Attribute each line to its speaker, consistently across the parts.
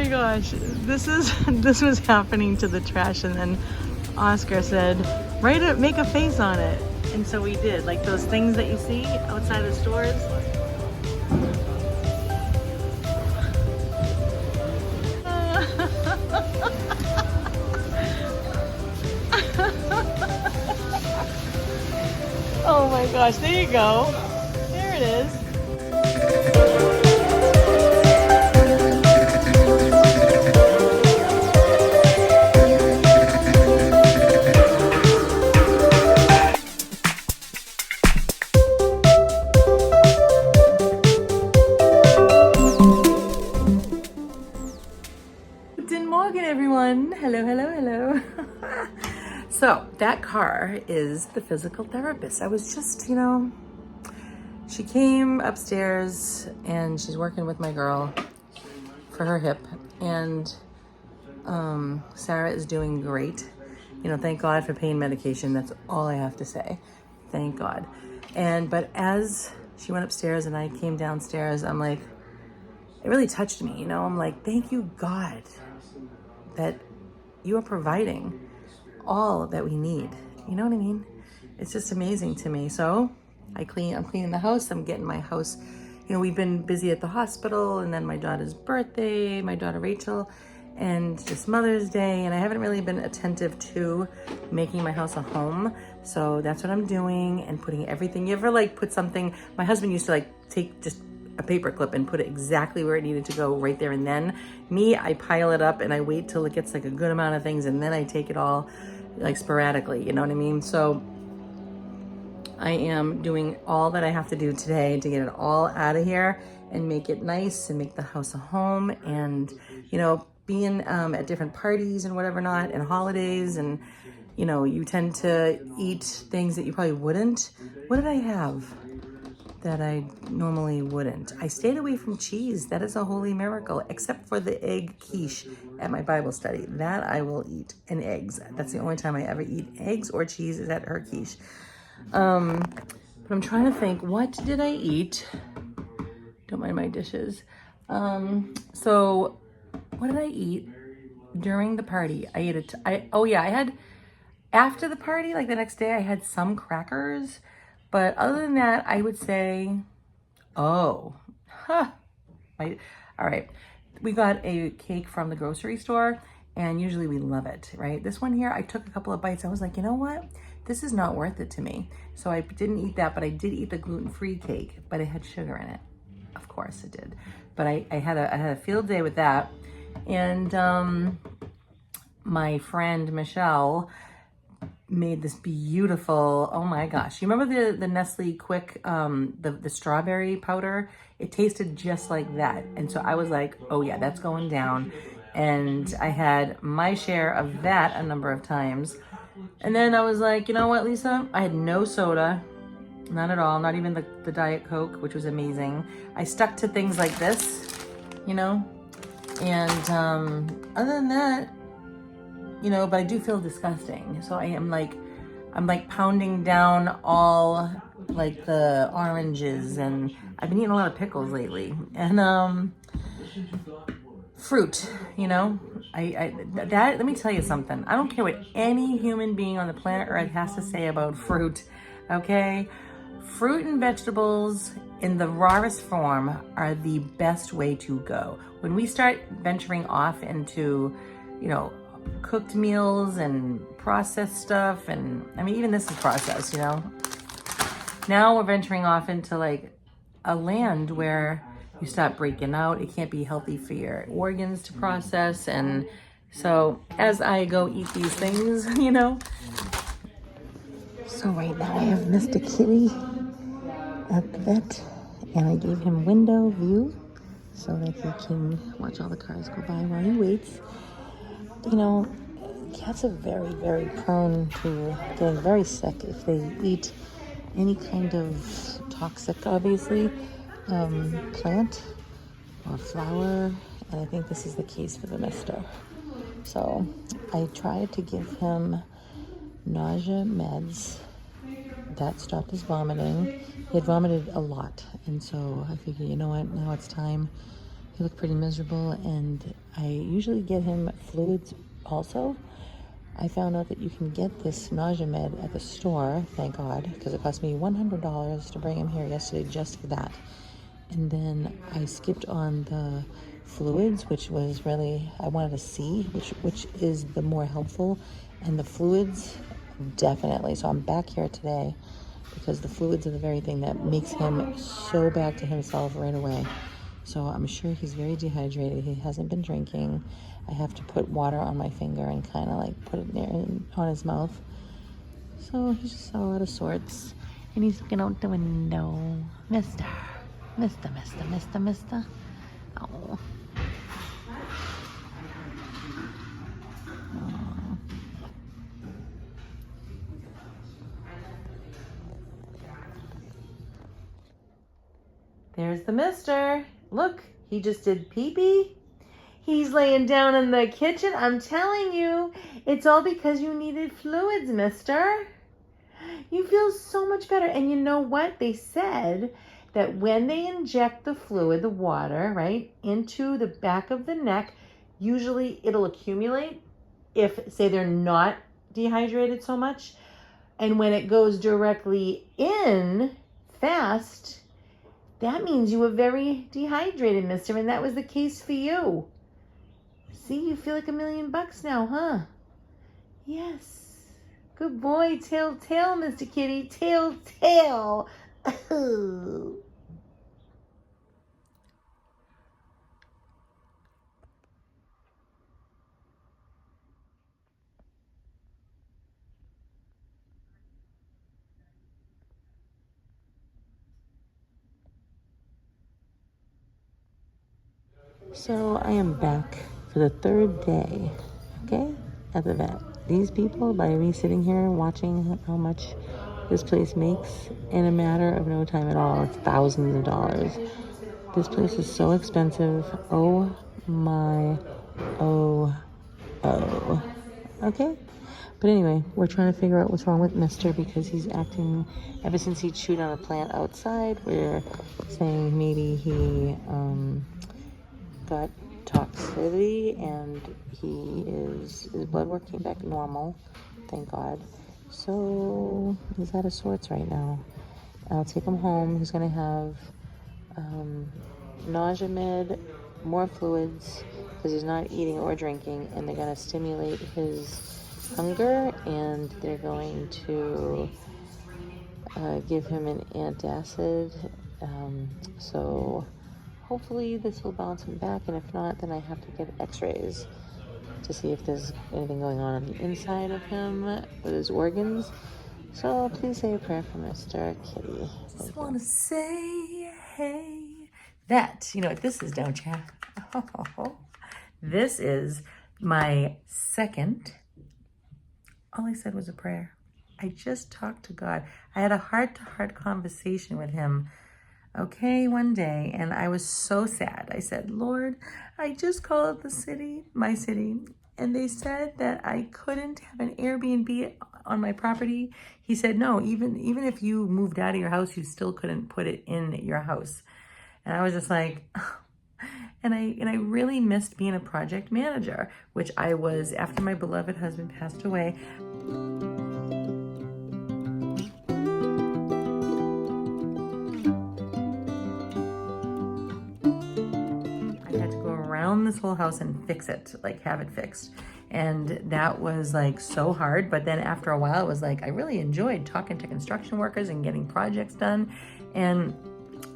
Speaker 1: my gosh, this was happening to the trash, and then Oscar said, make a face on it. And so we did, like those things that you see outside the stores. Oh my gosh, there you go. There it is. Guten Morgen, everyone. Hello, hello, hello. So that car is the physical therapist. I was just, she came upstairs and she's working with my girl for her hip, and Sarah is doing great. Thank God for pain medication. That's all I have to say. Thank God. But as she went upstairs and I came downstairs, I'm like, it really touched me. I'm like, thank you, God, that you are providing all that we need. You know what I mean? It's just amazing to me. So I'm cleaning the house. I'm getting my house. We've been busy at the hospital, and then my daughter's birthday, my daughter Rachel, and just Mother's Day. And I haven't really been attentive to making my house a home. So that's what I'm doing, and putting everything. You ever put something? My husband used to take just a paper clip and put it exactly where it needed to go right there and then. Me, I pile it up and I wait till it gets a good amount of things, and then I take it all sporadically, you know what I mean? So I am doing all that I have to do today to get it all out of here and make it nice and make the house a home, and being at different parties and whatever not, and holidays, and you tend to eat things that you probably wouldn't. What did I have that I normally wouldn't? I stayed away from cheese. That is a holy miracle, except for the egg quiche at my Bible study. That I will eat, and eggs. That's the only time I ever eat eggs or cheese, is at her quiche. But I'm trying to think, what did I eat? Don't mind my dishes. So what did I eat during the party? I ate it. I had, after the party, the next day, I had some crackers. But other than that, I would say, all right. We got a cake from the grocery store, and usually we love it, right? This one here, I took a couple of bites. I was like, you know what? This is not worth it to me. So I didn't eat that, but I did eat the gluten-free cake, but it had sugar in it. Of course it did. But I had a field day with that. And my friend Michelle made this beautiful, oh my gosh, you remember the Nestle Quick, the strawberry powder? It tasted just like that. And so I was like, oh yeah, that's going down. And I had my share of that a number of times. And then I was like, you know what, Lisa? I had no soda, none at all, not even the Diet Coke, which was amazing. I stuck to things like this, and other than that, but I do feel disgusting. So I'm pounding down all the oranges, and I've been eating a lot of pickles lately, and fruit, let me tell you something. I don't care what any human being on the planet Earth has to say about fruit, okay? Fruit and vegetables in the rawest form are the best way to go. When we start venturing off into, cooked meals and processed stuff, and even this is processed, now we're venturing off into a land where you stop breaking out. It can't be healthy for your organs to process. And so as I go eat these things, so right now I have Mr. Kitty at the vet, and I gave him window view so that he can watch all the cars go by while he waits. Cats are very, very prone to getting very sick if they eat any kind of toxic, obviously, plant or flower, and I think this is the case for the mister. So I tried to give him nausea meds. That stopped his vomiting. He had vomited a lot, and so I figured, you know what, now it's time He looked pretty miserable, and I usually get him fluids also. I found out that you can get this nausea med at the store, thank God, because it cost me $100 to bring him here yesterday just for that. And then I skipped on the fluids, which was really, I wanted to see which is the more helpful. And the fluids, definitely. So I'm back here today because the fluids are the very thing that makes him so back to himself right away. So I'm sure he's very dehydrated. He hasn't been drinking. I have to put water on my finger and kind of like put it near on his mouth. So he's just all out of sorts. And he's looking out the window. Mister. Oh. There's the mister. Look, he just did pee-pee. He's laying down in the kitchen. I'm telling you, it's all because you needed fluids, mister. You feel so much better. And you know what? They said that when they inject the fluid, the water, right, into the back of the neck, usually it'll accumulate if, say, they're not dehydrated so much. And when it goes directly in fast, that means you were very dehydrated, mister, and that was the case for you. See, you feel like $1,000,000 now, huh? Yes. Good boy, tail, Mr. Kitty, tail. So I am back for the third day, okay, at the vet. These people, by me sitting here watching how much this place makes in a matter of no time at all, it's thousands of dollars. This place is so expensive. Oh my, oh. Okay? But anyway, we're trying to figure out what's wrong with Mister because he's acting, ever since he chewed on a plant outside, we're saying maybe he got toxicity and his blood work came back normal, thank God. So he's out of sorts right now. I'll take him home. He's gonna have nausea med, more fluids because he's not eating or drinking, and they're gonna stimulate his hunger, and they're going to give him an antacid. So hopefully this will bounce him back, and if not, then I have to get x-rays to see if there's anything going on the inside of him with his organs. So please say a prayer for Mr. Kitty. Just want to say, hey, that, you know what this is, don't you? Oh, this is my second. All I said was a prayer. I just talked to God. I had a heart-to-heart conversation with him, okay, one day, and I was so sad. I said, Lord, I just called the city, my city, and they said that I couldn't have an Airbnb on my property. He said, no, even if you moved out of your house, you still couldn't put it in your house. And I was just like, and I really missed being a project manager, which I was after my beloved husband passed away. This whole house and fix it, like have it fixed, and that was like so hard. But then after a while it was like I really enjoyed talking to construction workers and getting projects done. And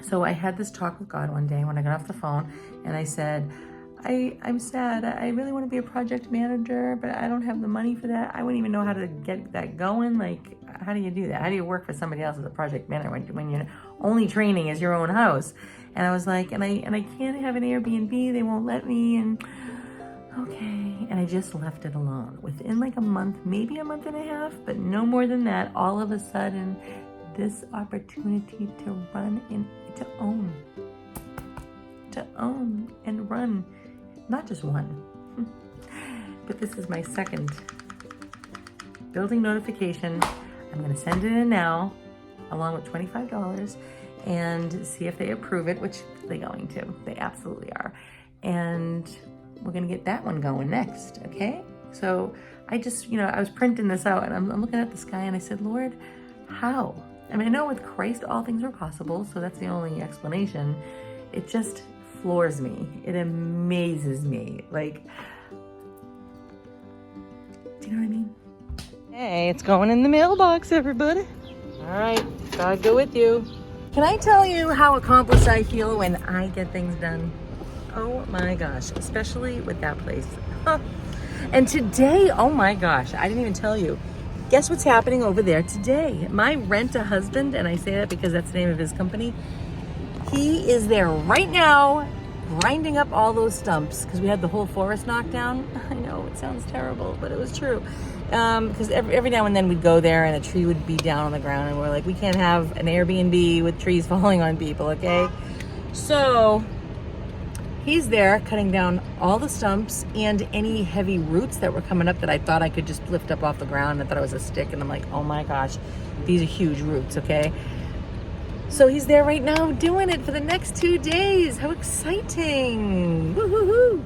Speaker 1: so I had this talk with God one day when I got off the phone, and I said, I'm sad. I really want to be a project manager, but I don't have the money for that. I wouldn't even know how to get that going. Like, how do you do that? How do you work for somebody else as a project manager when your only training is your own house? And I was like, and I can't have an Airbnb. They won't let me. And okay. And I just left it alone. Within like a month, maybe a month and a half, but no more than that, all of a sudden, this opportunity to run and to own and run. Not just one, but this is my second building notification. I'm gonna send it in now, along with $25, and see if they approve it, which actually going to. They absolutely are. And we're gonna get that one going next, okay? So I just, I was printing this out and I'm looking at the sky and I said, Lord, how? I mean, I know with Christ all things are possible, so that's the only explanation. It just floors me. It amazes me. Like, do you know what I mean? Hey, it's going in the mailbox, everybody. All right, God go with you. Can I tell you how accomplished I feel when I get things done? Oh my gosh, especially with that place. And today, oh my gosh, I didn't even tell you. Guess what's happening over there today? My rent-a-husband, and I say that because that's the name of his company, he is there right now grinding up all those stumps because we had the whole forest knocked down. I know, it sounds terrible, but it was true. Because every now and then we'd go there and a tree would be down on the ground and we're like, we can't have an Airbnb with trees falling on people, okay? So he's there cutting down all the stumps and any heavy roots that were coming up that I thought I could just lift up off the ground. I thought it was a stick and I'm like, oh my gosh, these are huge roots, okay? So he's there right now doing it for the next 2 days. How exciting. Woo-hoo-hoo.